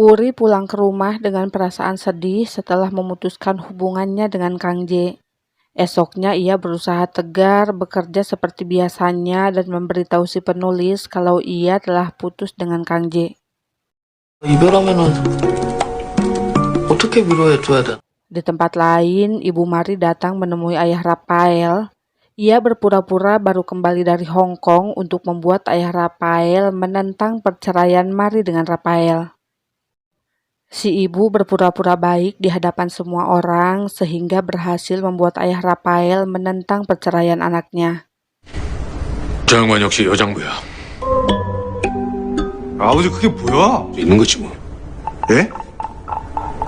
Wuri pulang ke rumah dengan perasaan sedih setelah memutuskan hubungannya dengan Kang J. Esoknya ia berusaha tegar, bekerja seperti biasanya dan memberitahu si penulis kalau ia telah putus dengan Kang J. 이별하면은 어떻게 위로해줘야 돼? Di tempat lain, Ibu Mari datang menemui ayah Rafael. Ia berpura-pura baru kembali dari Hong Kong untuk membuat ayah Rafael menentang perceraian Mari dengan Rafael. Si ibu berpura-pura baik di hadapan semua orang sehingga berhasil membuat ayah Rafael menentang perceraian anaknya. 저 양반 역시 여장부야. 아버지 그게 뭐야? 있는 거지 뭐. 예?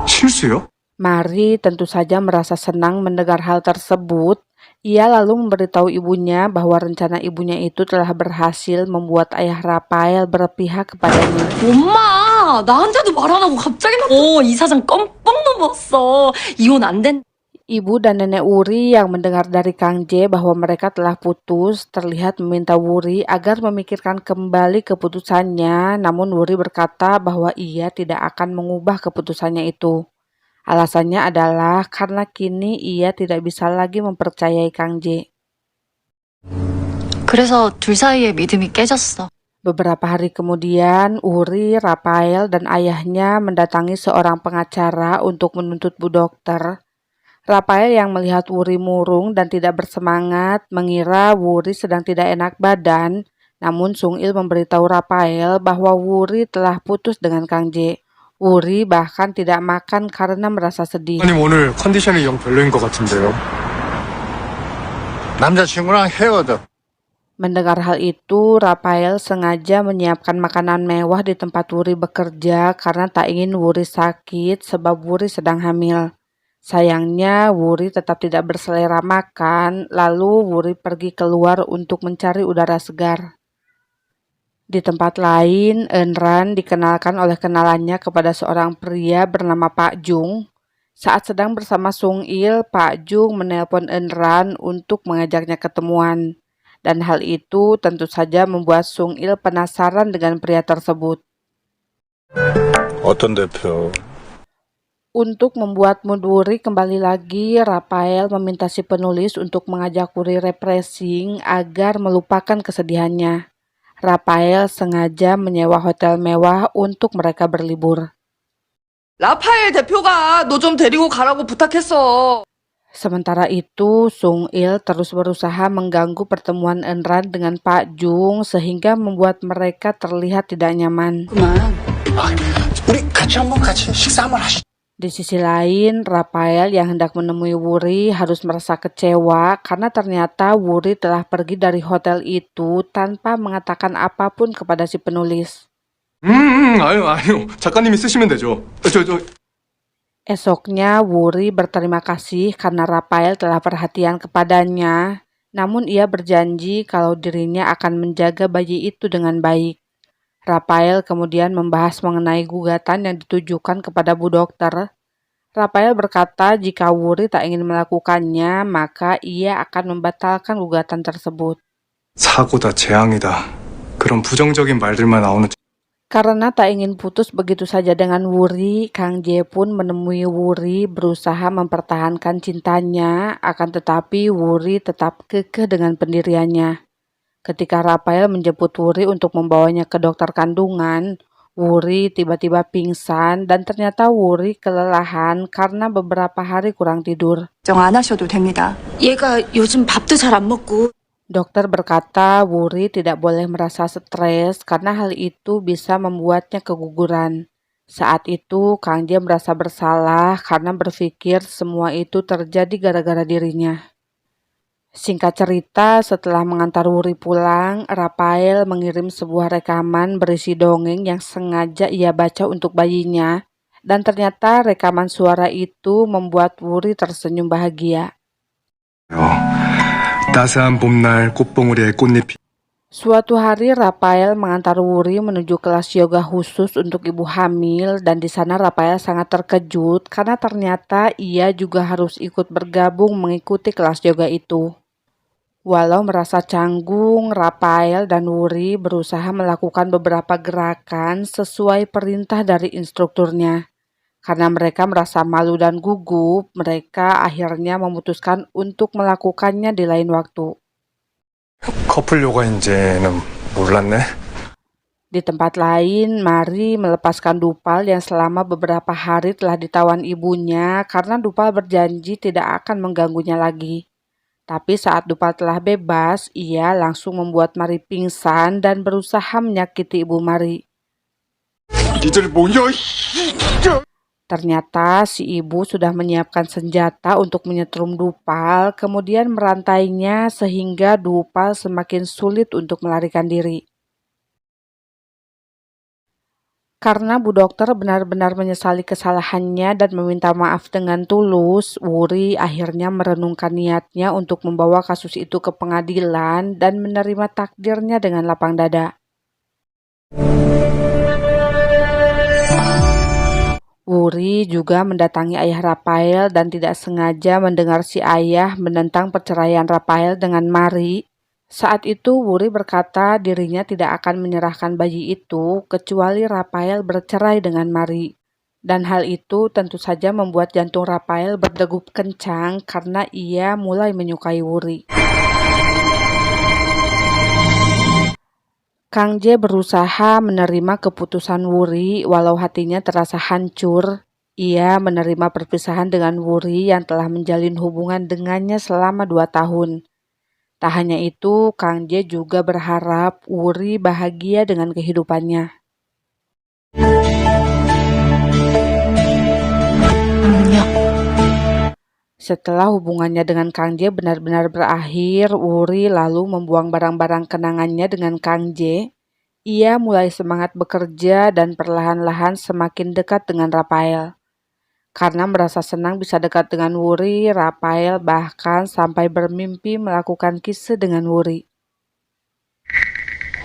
실수요? Mari tentu saja merasa senang mendengar hal tersebut. Ia lalu memberitahu ibunya bahwa rencana ibunya itu telah berhasil membuat ayah Rafael berpihak kepadanya. 엄마, 나한테도 말 안 하고 갑자기 이 사장 껌뻑 넘었어. 이혼 안 된. Ibu dan nenek Wuri yang mendengar dari Kang J bahwa mereka telah putus terlihat meminta Wuri agar memikirkan kembali keputusannya, namun Wuri berkata bahwa ia tidak akan mengubah keputusannya itu. Alasannya adalah karena kini ia tidak bisa lagi mempercayai Kang J. 그래서 둘 사이의 믿음이 깨졌어. Beberapa hari kemudian, Wuri, Rafael, dan ayahnya mendatangi seorang pengacara untuk menuntut Bu Dokter. Rafael yang melihat Wuri murung dan tidak bersemangat mengira Wuri sedang tidak enak badan, namun Sung Il memberitahu Rafael bahwa Wuri telah putus dengan Kang J. Wuri bahkan tidak makan karena merasa sedih. 아님 오늘 컨디션이 영 별로인 것 같은데요. 남자친구랑 헤어져. Mendengar hal itu, Rafael sengaja menyiapkan makanan mewah di tempat Wuri bekerja karena tak ingin Wuri sakit sebab Wuri sedang hamil. Sayangnya, Wuri tetap tidak berselera makan, lalu Wuri pergi keluar untuk mencari udara segar. Di tempat lain, Enran dikenalkan oleh kenalannya kepada seorang pria bernama Pak Jung. Saat sedang bersama Sung Il, Pak Jung menelpon Enran untuk mengajaknya ketemuan. Dan hal itu tentu saja membuat Sung Il penasaran dengan pria tersebut. 어떤 대표? Untuk membuat mood Wuri kembali lagi, Rafael meminta si penulis untuk mengajak Wuri refreshing agar melupakan kesedihannya. Rafael sengaja menyewa hotel mewah untuk mereka berlibur. 라파엘 대표가 너 좀 데리고 가라고 부탁했어. Sementara itu, Sung Il terus berusaha mengganggu pertemuan Enran dengan Pak Jung sehingga membuat mereka terlihat tidak nyaman. 우리 같이 식사 한번 하시. Di sisi lain, Rafael yang hendak menemui Wuri harus merasa kecewa karena ternyata Wuri telah pergi dari hotel itu tanpa mengatakan apapun kepada si penulis. 아니요. 작가님이 쓰시면 되죠. Esoknya, Wuri berterima kasih karena Rafael telah perhatian kepadanya, namun ia berjanji kalau dirinya akan menjaga bayi itu dengan baik. Rafael kemudian membahas mengenai gugatan yang ditujukan kepada Bu Dokter. Rafael berkata jika Wuri tak ingin melakukannya, maka ia akan membatalkan gugatan tersebut. 사고다, 재앙이다. 그런 부정적인 말들만 나오는. Karena tak ingin putus begitu saja dengan Wuri, Kang J pun menemui Wuri berusaha mempertahankan cintanya, akan tetapi Wuri tetap kekeh dengan pendiriannya. Ketika Rafael menjemput Wuri untuk membawanya ke dokter kandungan, Wuri tiba-tiba pingsan dan ternyata Wuri kelelahan karena beberapa hari kurang tidur. 걱정 안 하셔도 됩니다. 얘가 요즘 밥도 잘 안 먹고. Dokter berkata Wuri tidak boleh merasa stres karena hal itu bisa membuatnya keguguran. Saat itu Kang J merasa bersalah karena berpikir semua itu terjadi gara-gara dirinya. Singkat cerita, setelah mengantar Wuri pulang, Rafael mengirim sebuah rekaman berisi dongeng yang sengaja ia baca untuk bayinya, dan ternyata rekaman suara itu membuat Wuri tersenyum bahagia. 따스한 봄날 꽃봉오리에 꽃잎이. Suatu hari Rafael mengantar Wuri menuju kelas yoga khusus untuk ibu hamil dan di sana Rafael sangat terkejut karena ternyata ia juga harus ikut bergabung mengikuti kelas yoga itu. Walau merasa canggung, Rafael dan Wuri berusaha melakukan beberapa gerakan sesuai perintah dari instrukturnya. Karena mereka merasa malu dan gugup, mereka akhirnya memutuskan untuk melakukannya di lain waktu. 커플 요가인지는 몰랐네. Di tempat lain, Mari melepaskan Dupal yang selama beberapa hari telah ditawan ibunya karena Dupal berjanji tidak akan mengganggunya lagi. Tapi saat Dupal telah bebas, ia langsung membuat Mari pingsan dan berusaha menyakiti ibu Mari. 니들 뭐냐? Ternyata si ibu sudah menyiapkan senjata untuk menyetrum Dupal, kemudian merantainya sehingga Dupal semakin sulit untuk melarikan diri. Karena Bu Dokter benar-benar menyesali kesalahannya dan meminta maaf dengan tulus, Wuri akhirnya merenungkan niatnya untuk membawa kasus itu ke pengadilan dan menerima takdirnya dengan lapang dada. Wuri juga mendatangi ayah Rafael dan tidak sengaja mendengar si ayah menentang perceraian Rafael dengan Mari. Saat itu Wuri berkata dirinya tidak akan menyerahkan bayi itu kecuali Rafael bercerai dengan Mari. Dan hal itu tentu saja membuat jantung Rafael berdegup kencang karena ia mulai menyukai Wuri. Kang Jae berusaha menerima keputusan Wuri walau hatinya terasa hancur. Ia menerima perpisahan dengan Wuri yang telah menjalin hubungan dengannya selama 2 tahun. Tak hanya itu, Kang Jae juga berharap Wuri bahagia dengan kehidupannya. Setelah hubungannya dengan Kang Jae benar-benar berakhir, Wuri lalu membuang barang-barang kenangannya dengan Kang Jae. Ia mulai semangat bekerja dan perlahan-lahan semakin dekat dengan Rafael. Karena merasa senang bisa dekat dengan Wuri, Rafael bahkan sampai bermimpi melakukan kisah dengan Wuri.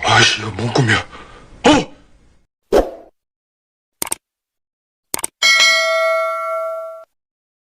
아이씨, 이거 뭔 꿈이야?